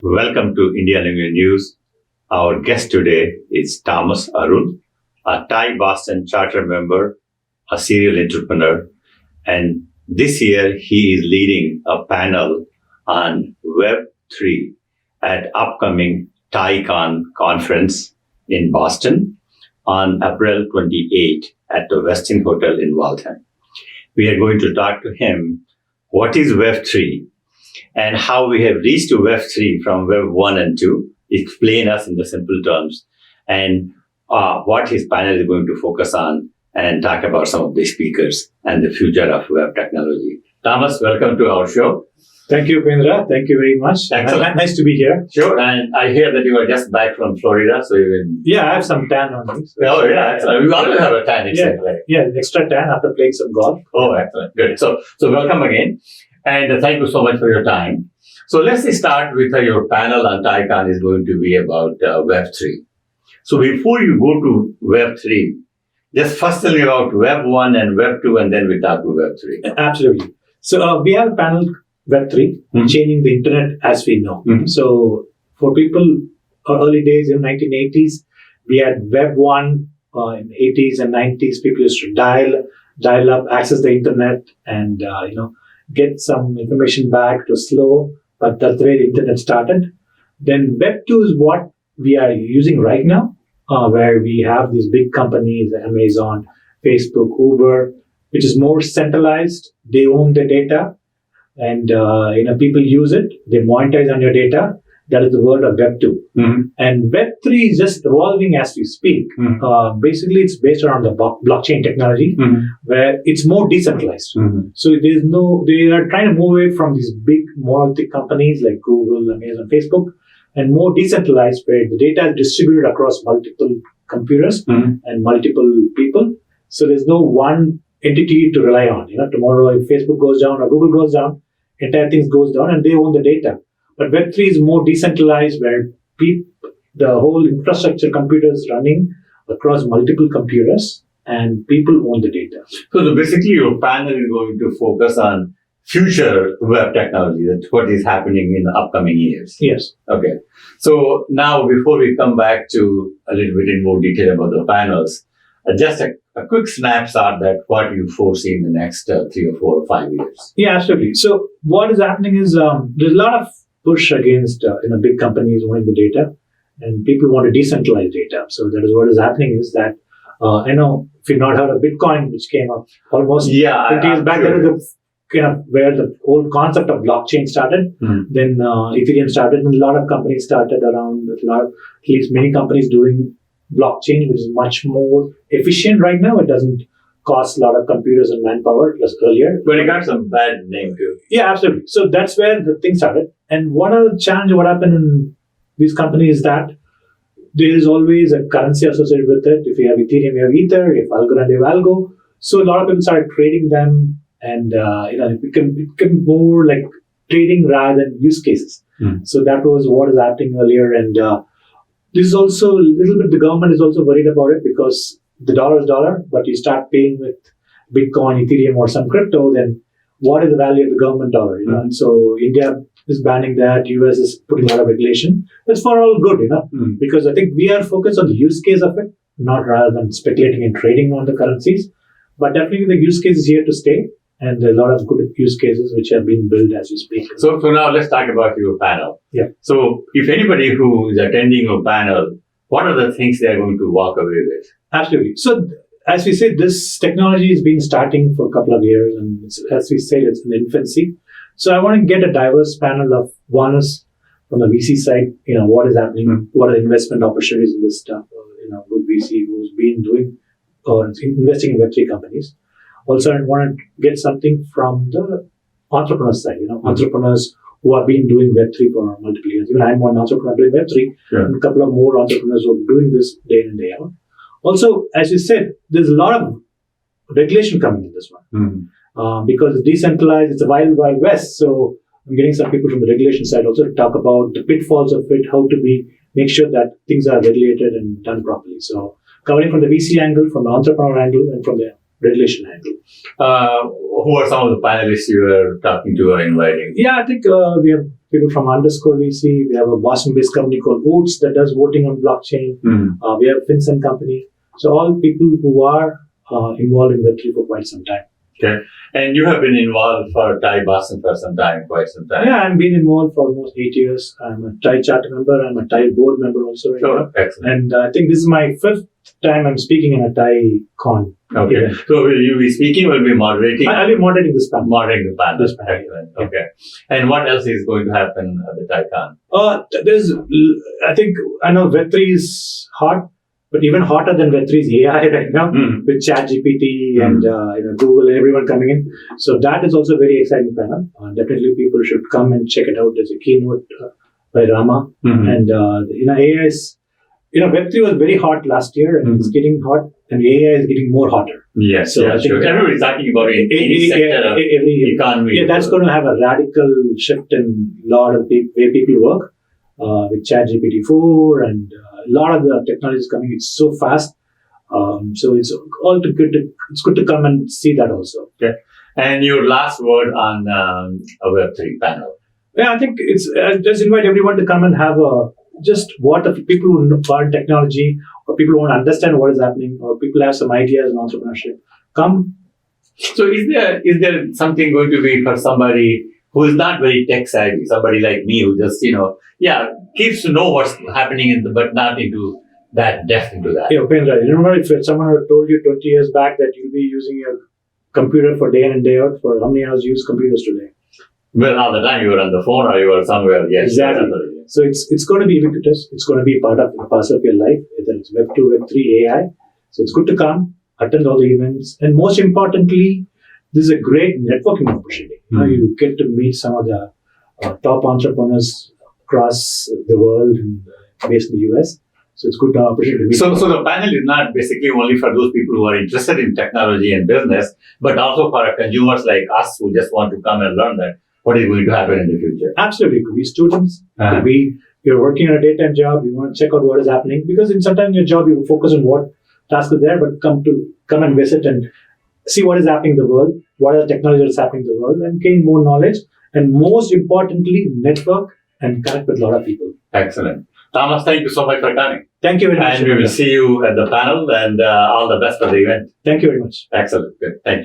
Welcome to India Language News. Our guest today is Thomas Arul, a Thai Boston charter member, a serial entrepreneur, and this year he is leading a panel on Web3 at upcoming TiECON conference in Boston on April 28 at the Westin Hotel in Waltham. We are going to talk to him what is Web3 and how we have reached to Web3 from Web 1 and 2, explain us in the simple terms, and what his panel is going to focus on and talk about some of the speakers and the future of web technology. Thomas, welcome to our show. Thank you, Pendra. Thank you very much. Excellent. Nice to be here. Sure, and I hear that you are just back from Florida, so you can... Yeah, I have some tan on me. Oh, yeah, excellent. We always have a tan, exactly. Yeah, extra tan after playing some golf. Oh, excellent. Good. So welcome again, and thank you so much for your time. So let's start with your panel on TiECON is going to be about Web3. So before you go to Web3, just first tell me about Web 1 and Web 2, and then we talk to Web3. Absolutely. So we have a panel Web3, changing the internet as we know. So for people, early days in 1980s, we had Web 1 in 80s and 90s. People used to dial up, access the internet, and get some information back. It was slow, but that's the way the internet started. Then Web 2 is what we are using right now, where we have these big companies, Amazon, Facebook, Uber, which is more centralized. They own the data. And people use it, they monetize on your data. That is the world of Web 2. And Web 3 is just evolving as we speak. Basically, it's based around the blockchain technology, where it's more decentralized. So they are trying to move away from these big monolithic companies like Google, Amazon, Facebook, and more decentralized, where the data is distributed across multiple computers and multiple people. So there's no one entity to rely on. Tomorrow if Facebook goes down or Google goes down, entire things goes down and they own the data. But Web3 is more decentralized, where the whole infrastructure computers running across multiple computers and people own the data. So basically your panel is going to focus on future web technology. That's what is happening in the upcoming years. Yes. Okay. So now before we come back to a little bit in more detail about the panels, just a quick snapshot that what you foresee in the next 3 or 4 or 5 years. Yeah, absolutely. So what is happening is there's a lot of push against big companies owning the data, and people want to decentralize data. So that is what is happening is that I know if you've not heard of Bitcoin, which came up almost 20 years back, that is where the whole concept of blockchain started. Then Ethereum started, and a lot of companies started around. At least many companies doing blockchain, which is much more efficient right now. It doesn't cost a lot of computers and manpower as earlier. But it got some bad name too. Yeah, absolutely. So that's where the thing started. And what happened in these companies is that there is always a currency associated with it. If you have Ethereum, you have Ether. If Algorand, you have Algo. So a lot of people started trading them, and it became more like trading rather than use cases. So that was what is happening earlier. And this is also a little bit, the government is also worried about it, because the dollar is dollar, but you start paying with Bitcoin, Ethereum, or some crypto, then what is the value of the government dollar? And so India is banning that, US is putting a lot of regulation. It's for all good, because I think we are focused on the use case of it, not rather than speculating and trading on the currencies. But definitely the use case is here to stay. And there are a lot of good use cases which have been built as we speak. So now let's talk about your panel. Yeah. So if anybody who is attending your panel, what are the things they are going to walk away with? Absolutely. So as we said, this technology has been starting for a couple of years, and as we said, it's in infancy. So I want to get a diverse panel of, one is from the VC side, what is happening, what are the investment opportunities in this stuff, good VC who's been doing or investing in Web3 companies. Also, I want to get something from the entrepreneur side, entrepreneurs who have been doing Web3 for multiple years. Even I'm one entrepreneur doing Web3, and a couple of more entrepreneurs who are doing this day in and day out. Also, as you said, there's a lot of regulation coming in this one. Because it's decentralized, it's a wild, wild west. So I'm getting some people from the regulation side also to talk about the pitfalls of it, how to make sure that things are regulated and done properly. So covering from the VC angle, from the entrepreneur angle, and from the regulation angle. Who are some of the panelists you were talking to or inviting? Yeah, I think we have people from Underscore VC. We have a Boston-based company called Oots that does voting on blockchain. We have FinCEN company. So all people who are involved in Web3 for quite some time. Okay. And you have been involved for TiE Boston for some time, quite some time. Yeah, I've been involved for almost 8 years. I'm a TiE charter member. I'm a TiE board member also. Right now. Excellent. And I think this is my 5th time I'm speaking in a TiECon. Okay. event. So will you be speaking or will you be moderating? I'll be moderating this panel. Moderating the panel. This panel. Excellent. Okay. And what else is going to happen at the TiECon? I know Web3 is hot, but even hotter than Web3 is AI right now with ChatGPT and Google and everyone coming in. So that is also a very exciting panel. Definitely people should come and check it out. There's a keynote by Rama. And AI is, Web3 was very hot last year and it's getting hot and AI is getting more hotter. Yes, so I think everybody's talking about it in any sector of economy. Yeah, that's going to have a radical shift in a lot of the way people work with ChatGPT 4 and a lot of the technology is coming. It's so fast. So it's all it's good to come and see that also. Okay. And your last word on a Web3 panel? Yeah, I think it's just invite everyone to come and have what the people who are in technology or people who want to understand what is happening or people have some ideas in entrepreneurship. Come. So is there something going to be for somebody who is not very tech savvy, somebody like me who just, keeps to know what's happening but not into that depth into that? Yeah, Upendra, remember if someone had told you 20 years back that you'll be using your computer for day in and day out, for how many hours you use computers today? Well, all the time you were on the phone or you were somewhere. Yes, exactly. So it's going to be ubiquitous. It's going to be part of your life, whether it's Web 2, Web 3, AI. So it's good to come, attend all the events. And most importantly, this is a great networking opportunity. You get to meet some of the top entrepreneurs across the world and based in the US. So it's good opportunity to meet. So the panel is not basically only for those people who are interested in technology and business, but also for consumers like us who just want to come and learn that what is going to happen in the future. Absolutely. It could be students. It could be you're working on a daytime job. You want to check out what is happening because sometimes in your job you focus on what task is there, but come and visit and see what is happening in the world, what are the technologies happening in the world, and gain more knowledge. And most importantly, network and connect with a lot of people. Excellent. Thomas, thank you so much for coming. Thank you very much. And we will see you at the panel and all the best for the event. Thank you very much. Excellent. Good. Thank you.